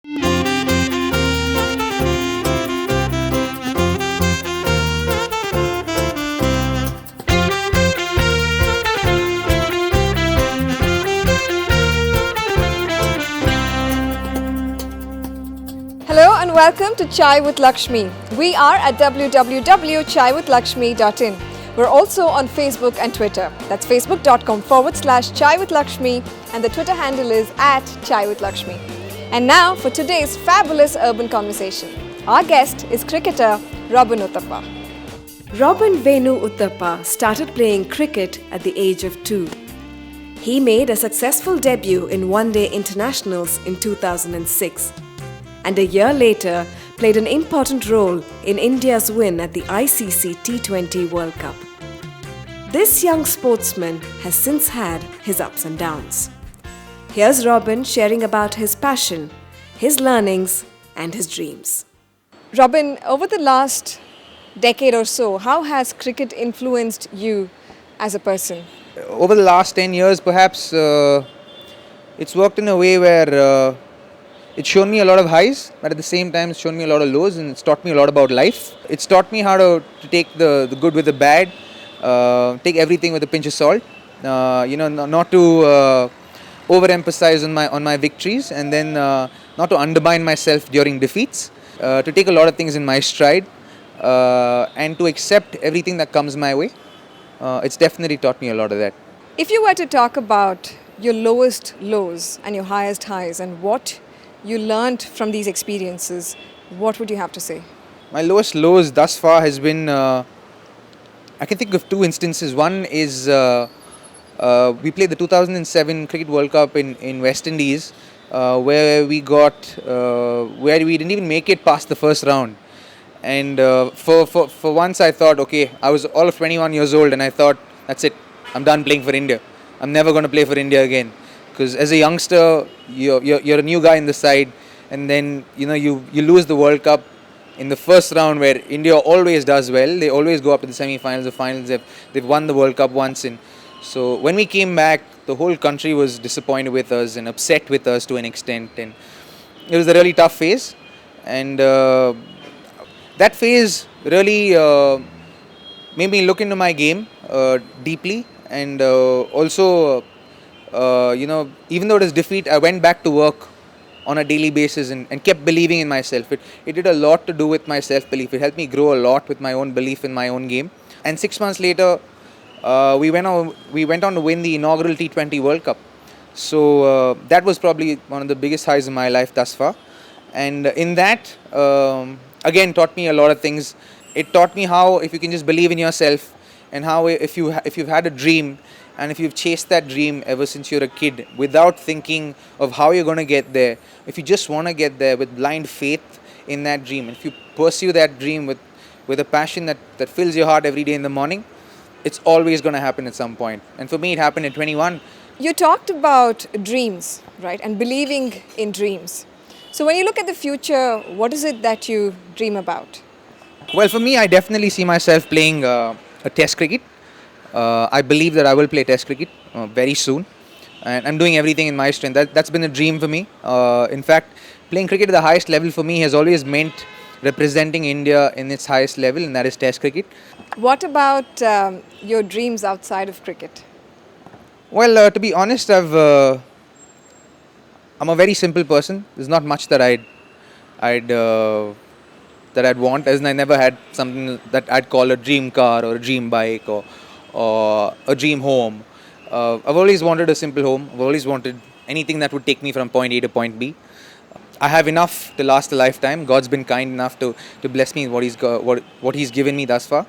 Hello and welcome to Chai with Lakshmi. We are at www.chaiwithlakshmi.in. We're also on Facebook and Twitter. That's facebook.com/Chai with Lakshmi and the Twitter handle is @Chai with Lakshmi. And now for today's fabulous urban conversation. Our guest is cricketer Robin Uthappa. Robin Uthappa started playing cricket at the age of 2. He made a successful debut in one-day internationals in 2006. And a year later played an important role in India's win at the ICC T20 World Cup. This young sportsman has since had his ups and downs. Here's Robin sharing about his passion, his learnings and his dreams. Robin, over the last decade or so, how has cricket influenced you as a person? Over the last 10 years perhaps it's worked in a way where it's shown me a lot of highs, but at the same time it's shown me a lot of lows, and it's taught me a lot about life. It's taught me how to take the good with the bad, take everything with a pinch of salt, not to overemphasize on my victories, and then not to undermine myself during defeats, to take a lot of things in my stride, and to accept everything that comes my way. It's definitely taught me a lot of that. If you were to talk about your lowest lows and your highest highs and what you learned from these experiences, what would you have to say? My lowest lows thus far has been, I can think of two instances. One is we played the 2007 Cricket World Cup in West Indies, where we didn't even make it past the first round. And for once I thought, okay, I was all of 21 years old and I thought, that's it, I'm done playing for India. I'm never going to play for India again. Because as a youngster, you're a new guy in the side, and then you lose the World Cup in the first round, where India always does well. They always go up to the semi-finals or finals. They've won the World Cup once. So when we came back, the whole country was disappointed with us and upset with us to an extent, and it was a really tough phase. And that phase really made me look into my game deeply, and also. Even though it was defeat, I went back to work on a daily basis and kept believing in myself. It did a lot to do with my self-belief. It helped me grow a lot with my own belief in my own game. And 6 months later, we went on to win the inaugural T20 World Cup. So that was probably one of the biggest highs in my life thus far. And in that, again, taught me a lot of things. It taught me how, if you can just believe in yourself, and how if you've had a dream, and if you've chased that dream ever since you're a kid without thinking of how you're going to get there, if you just want to get there with blind faith in that dream, and if you pursue that dream with a passion that fills your heart every day in the morning, it's always going to happen at some point. And for me, it happened at 21. You talked about dreams, right, and believing in dreams. So when you look at the future, what is it that you dream about? Well, for me, I definitely see myself playing a test cricket. I believe that I will play test cricket very soon, and I'm doing everything in my strength. That's been a dream for me. In fact, playing cricket at the highest level for me has always meant representing India in its highest level, and that is test cricket. What about your dreams outside of cricket? Well, to be honest, I'm a very simple person. There's not much that I'd want, as in I never had something that I'd call a dream car or a dream bike or a dream home. I've always wanted a simple home. I've always wanted anything that would take me from point A to point B. I have enough to last a lifetime. God's been kind enough to bless me with what He's given me thus far.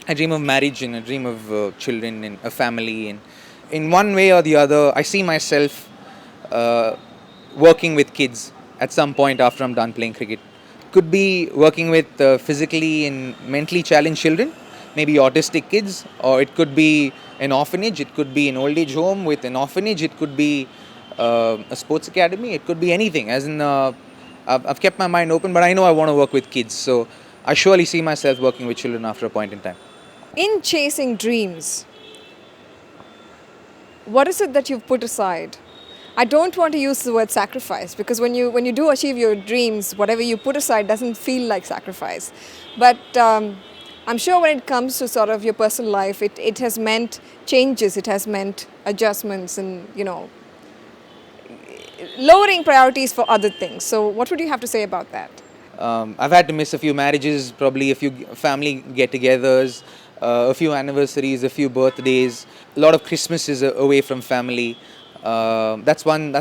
I dream of marriage and I dream of children and a family. And in one way or the other, I see myself working with kids at some point after I'm done playing cricket. Could be working with physically and mentally challenged children, maybe autistic kids, or it could be an orphanage, it could be an old age home with an orphanage, it could be a sports academy, it could be anything. As in, I've kept my mind open, but I know I want to work with kids, so I surely see myself working with children after a point in time. In chasing dreams, what is it that you've put aside? I don't want to use the word sacrifice, because when you do achieve your dreams, whatever you put aside doesn't feel like sacrifice. But I'm sure when it comes to sort of your personal life, it has meant changes, it has meant adjustments, and lowering priorities for other things. So what would you have to say about that? I've had to miss a few marriages, probably a few family get-togethers, a few anniversaries, a few birthdays, a lot of Christmases away from family. That's one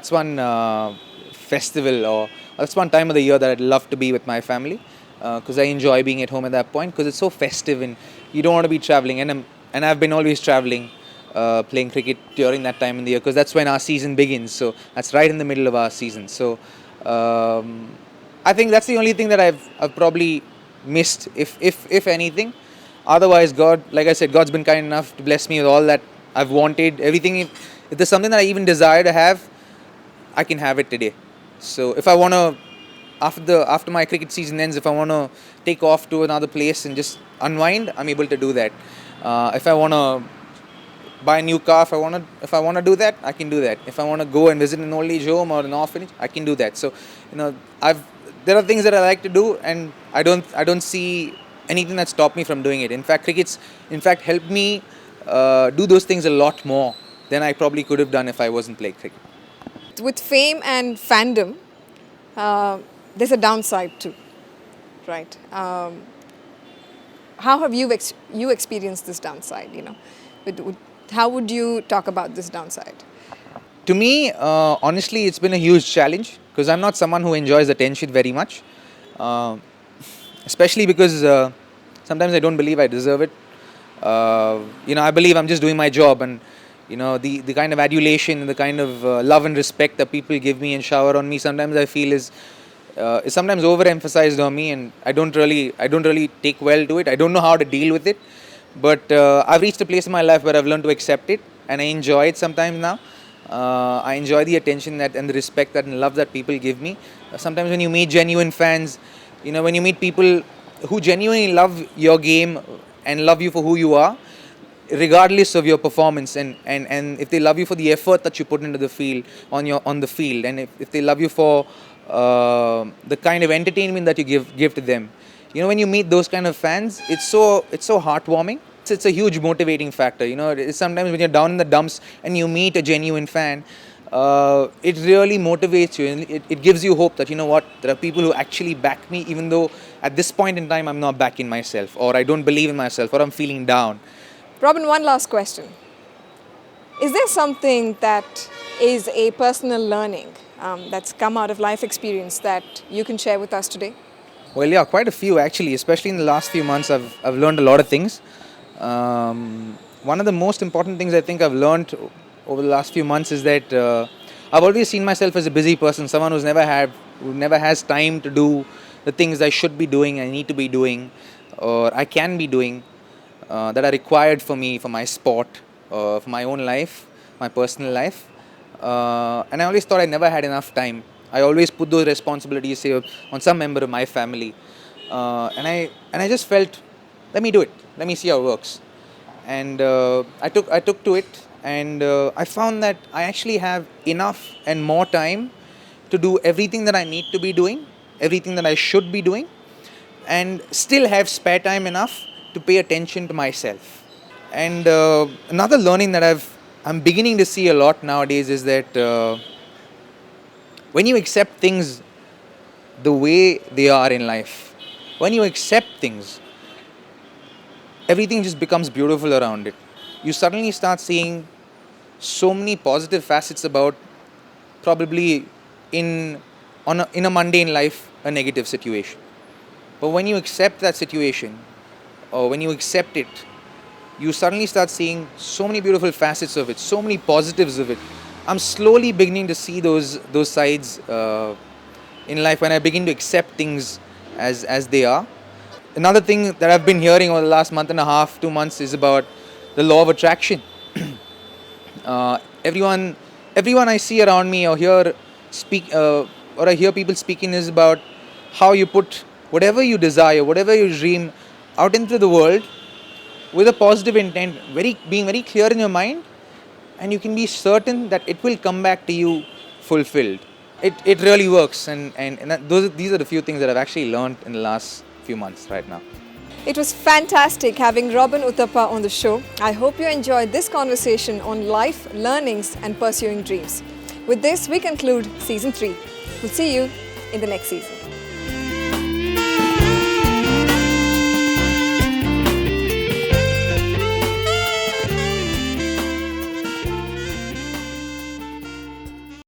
festival, or that's one time of the year that I'd love to be with my family, because I enjoy being at home at that point, because it's so festive and you don't want to be traveling. And I've been always traveling, playing cricket during that time in the year, because that's when our season begins. So that's right in the middle of our season. So. I think that's the only thing that I've probably missed, if anything. Otherwise, God, like I said, God's been kind enough to bless me with all that I've wanted. Everything. If there's something that I even desire to have, I can have it today. So if I want to, after my cricket season ends, if I want to take off to another place and just unwind, I'm able to do that. If I want to buy a new car, if I want to do that, I can do that. If I want to go and visit an old age home or an orphanage, I can do that. So there are things that I like to do, and I don't see anything that stopped me from doing it. In fact, cricket's helped me do those things a lot more than I probably could have done if I wasn't playing cricket. With fame and fandom, there's a downside too, right? How have you experienced this downside? How would you talk about this downside? To me, honestly, it's been a huge challenge, because I'm not someone who enjoys attention very much, uh, especially because sometimes I don't believe I deserve it. I believe I'm just doing my job, and the kind of adulation and the kind of love and respect that people give me and shower on me, sometimes I feel is sometimes overemphasized on me, and I don't really take well to it. I don't know how to deal with it, but I've reached a place in my life where I've learned to accept it, and I enjoy it sometimes now. I enjoy the attention and the respect and love that people give me. Sometimes when you meet genuine fans, when you meet people who genuinely love your game and love you for who you are, regardless of your performance, and if they love you for the effort that you put into the field, on the field, and if they love you for the kind of entertainment that you give to them, when you meet those kind of fans, it's so heartwarming. It's a huge motivating factor. It's sometimes when you're down in the dumps and you meet a genuine fan, it really motivates you, and it gives you hope that, what, there are people who actually back me, even though at this point in time I'm not backing myself, or I don't believe in myself, or I'm feeling down. Robin, one last question. Is there something that is a personal learning that's come out of life experience that you can share with us today? Well, yeah, quite a few actually. Especially in the last few months, I've learned a lot of things. One of the most important things I think I've learned over the last few months is that I've always seen myself as a busy person, someone who never has time to do the things I should be doing, I need to be doing, or I can be doing, that are required for me, for my sport, for my own life, my personal life. And I always thought I never had enough time. I always put those responsibilities, say, on some member of my family, and I just felt, let me do it. Let me see how it works. And I took to it, and I found that I actually have enough and more time to do everything that I need to be doing, everything that I should be doing, and still have spare time enough to pay attention to myself. And another learning that I'm beginning to see a lot nowadays is that when you accept things the way they are in life, when you accept things, everything just becomes beautiful around it. You suddenly start seeing so many positive facets about probably in a mundane life, a negative situation. But when you accept that situation, or when you accept it, you suddenly start seeing so many beautiful facets of it, so many positives of it. I'm slowly beginning to see those sides in life when I begin to accept things as they are. Another thing that I've been hearing over the last month and a half, 2 months, is about the law of attraction. Everyone I see around me or hear speak, or I hear people speaking, is about how you put whatever you desire, whatever you dream, out into the world with a positive intent, being very clear in your mind, and you can be certain that it will come back to you fulfilled. It really works, and these are the few things that I've actually learned in the last few months right now. It was fantastic having Robin Uthappa on the show. I hope you enjoyed this conversation on life, learnings, and pursuing dreams. With this, we conclude Season 3. We'll see you in the next season.